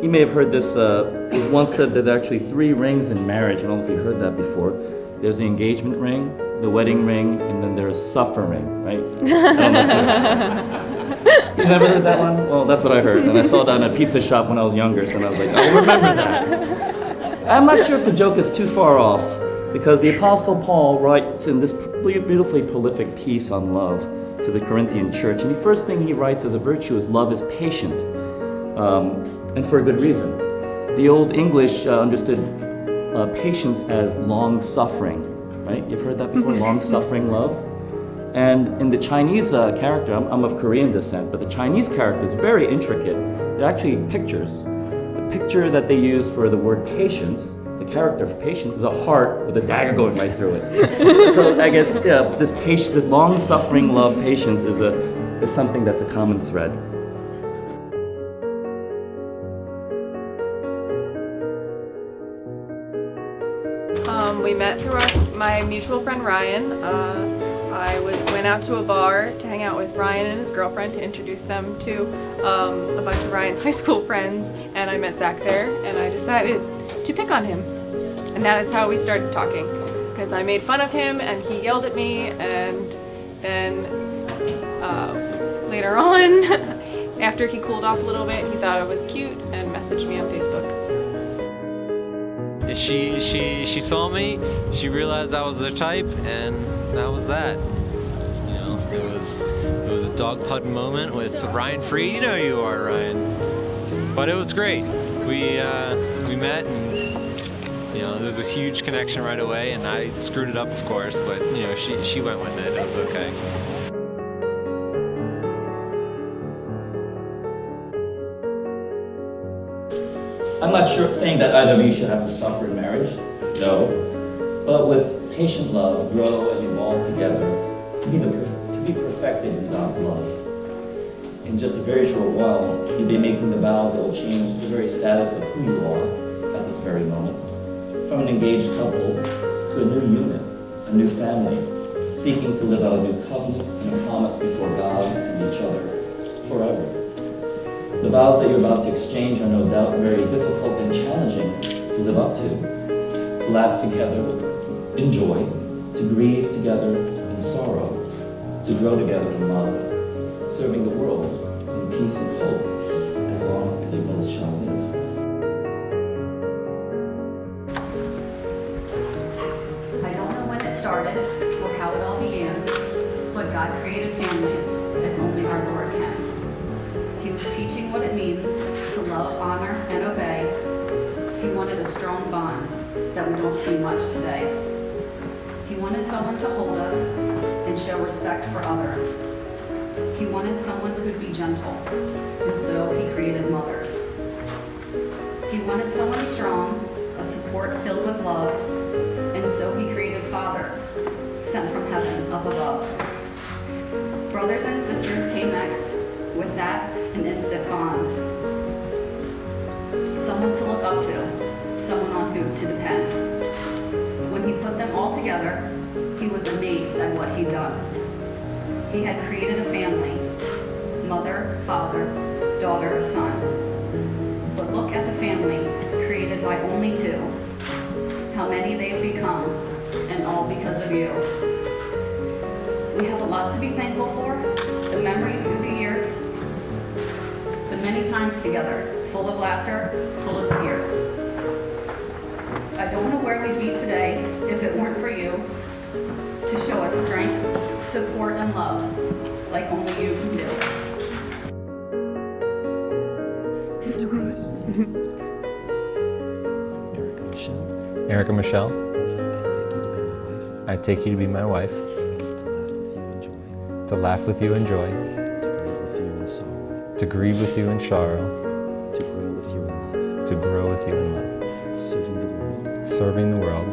You may have heard this, it was once said that there are actually 3 rings in marriage. I don't know if you heard that before. There's the engagement ring, the wedding ring, and then there's suffering, right? I don't know if you never heard that one? Well, that's what I heard. And I saw that in a pizza shop when I was younger, so I was like, I'll remember that. I'm not sure if the joke is too far off, because the Apostle Paul writes in this beautifully prolific piece on love to the Corinthian church, and the first thing he writes as a virtue is love is patient, and for a good reason. The Old English understood patience as long-suffering, right? You've heard that before, long-suffering love. And in the Chinese character, I'm of Korean descent, but the Chinese character is very intricate. They're actually pictures. The picture that they use for the word patience, the character for patience, is a heart with a dagger going right through it. So I guess this long-suffering love, patience, is something that's a common thread. We met through my mutual friend Ryan. I went out to a bar to hang out with Ryan and his girlfriend to introduce them to a bunch of Ryan's high school friends, and I met Zach there, and I decided to pick on him. And that is how we started talking, because I made fun of him and he yelled at me, and then later on, after he cooled off a little bit, he thought I was cute and messaged me on Facebook. She saw me, she realized I was their type, and that was that. You know, it was a dog putt moment with Ryan Freed. You know who you are, Ryan. But it was great. We met, and you know, there was a huge connection right away, and I screwed it up, of course, but you know, she went with it. It was okay. I'm not sure saying that either of you should have to suffer in marriage, no. But with patient love, grow and evolve together to be perfected in God's love. In just a very short while, you'll be making the vows that will change the very status of who you are at this very moment. From an engaged couple to a new unit, a new family, seeking to live out a new covenant and a promise before God and each other forever. The vows that you're about to exchange are no doubt very difficult and challenging to live up to laugh together in joy, to grieve together in sorrow, to grow together in love, serving the world in peace and hope as long as you both shall live. I don't know when it started or how it all began, but God created families as only our Lord can. He was teaching what it means to love, honor, and obey. He wanted a strong bond that we don't see much today. He wanted someone to hold us and show respect for others. He wanted someone who could be gentle, and so he created mothers. He wanted someone strong, a support filled with love, and so he created fathers, sent from heaven up above. Brothers and sisters came next. With that, an instant bond. Someone to look up to, someone on whom to depend. When he put them all together, he was amazed at what he'd done. He had created a family, mother, father, daughter, son. But look at the family created by only 2. How many they've become, and all because of you. We have a lot to be thankful for, the memories through the years, the many times together, full of laughter, full of tears. I don't know where we'd be today if it weren't for you to show us strength, support, and love like only you can do. Erica Michelle, I take you to be my wife, to laugh with you in joy, to grieve with you in sorrow, to grow with you in love, serving the world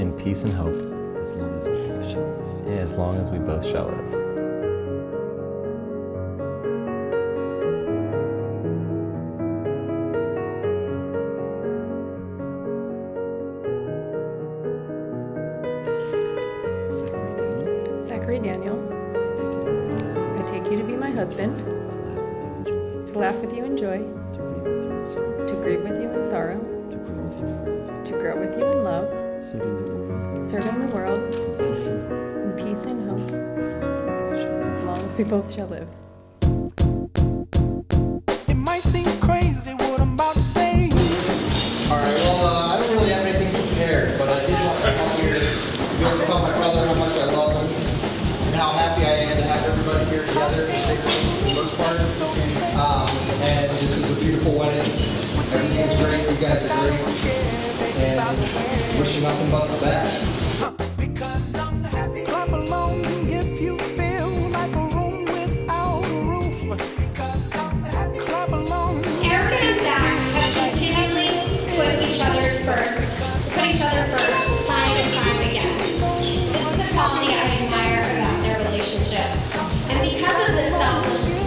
in peace and hope, as long as we both shall live. Daniel, I take you to be my husband, to laugh with you in joy, sorrow, to grieve with you in sorrow, to grow with you, to grow with you in love, serving the world serving the world in peace and in peace and hope, as long as we both shall live. as long as we both shall live. It might seem crazy what I'm about to say. Alright, well, I don't really have anything prepared, but I did want to come here to be able to tell my brother how much I love him and how happy I am to have everybody here together to say for the most part. And this is a beautiful wedding. Everything is great. You guys are great. And wish you nothing but the best. Because I'm happy. Clap along if you feel like a room without a roof. Because I'm happy. Clap along. Erica and Zach have continually put each other first, time and time again. This is the quality I admire about their relationship. And because of this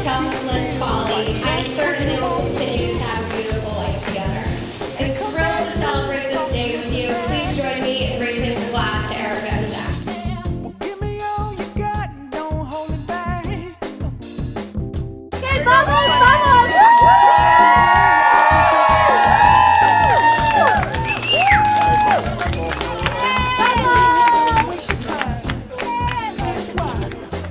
selfless quality, I'm certain they will continue to have a beautiful life together. I'm thrilled to celebrate this day with you. Please join me in raising a glass to Erica and Zach. Well, give me all you got and don't hold it back. Okay, vamos! Waste your time. That's why.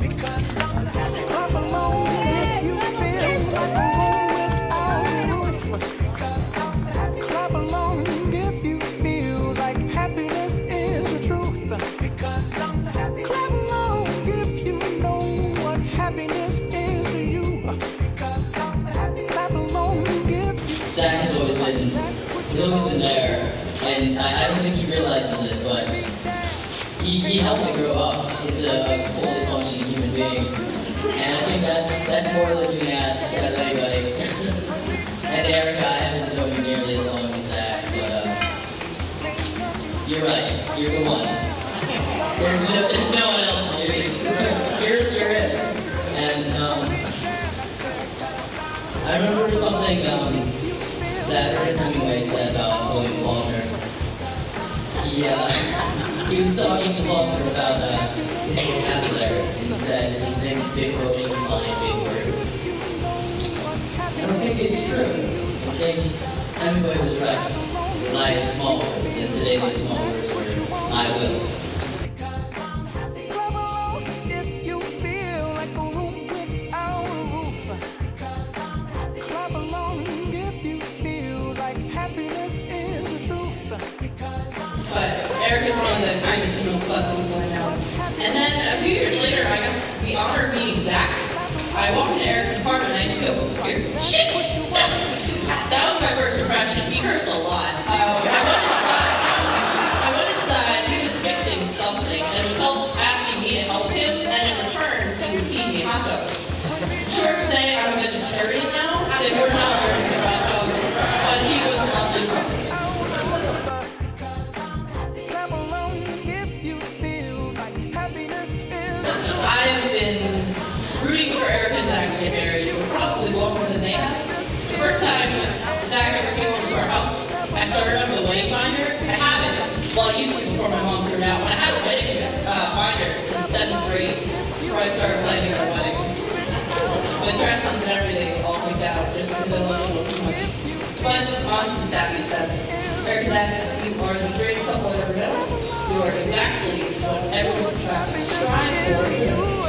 Because I'm happy. Clap along if you feel like a room without a roof. Because I'm happy. Clap along if you feel like happiness is the truth. Because I'm happy. Clap along if you know what happiness is to you. Because I'm happy. Clap along if you Zach has always been, he's always been there, and I don't think he realizes it, but he helped me grow up. He's a fully functioning human being, and I think that's more than you can ask out of anybody. And Erica, I haven't known you nearly as long as Zach, but you're right, you're the one. There's no one else. You're it. And I remember something that Ernest Hemingway said about William Faulkner. He was talking to Faulkner about his vocabulary, and he said, "He thinks big oceans find big words." I don't think it's true. I think Hemingway was right. Life is small words, and today those small words were "I will." Clap along if you feel like a room without a roof. Clap along if you feel like happiness is the truth. But Erica's one of the kindest and most fun things going on. And then a few years later, I got the honor of meeting Zach. I walked into Eric's apartment and I just go, shit! That was my first impression. He cursed a lot. I went inside, he was fixing something, and it was asking me to help him, and in return, he would feed me hot dogs. Short to say, I'm a vegetarian now. They were not very good hot dogs, but he was lovely. Clap along if you feel like happiness is. I've been rooting for Eric and Zach to get married for probably longer than they have. The first time Zach ever came over to our house, I started up with a wedding binder. I haven't, well, I used to before my mom threw it out, but I had a wedding binder since 7th grade before I started planning our wedding. The dresses and everything all picked out just because I love them so much. But on to the sappy stuff. Eric and Zach, you are the greatest couple I've ever known. You are exactly what everyone strives for.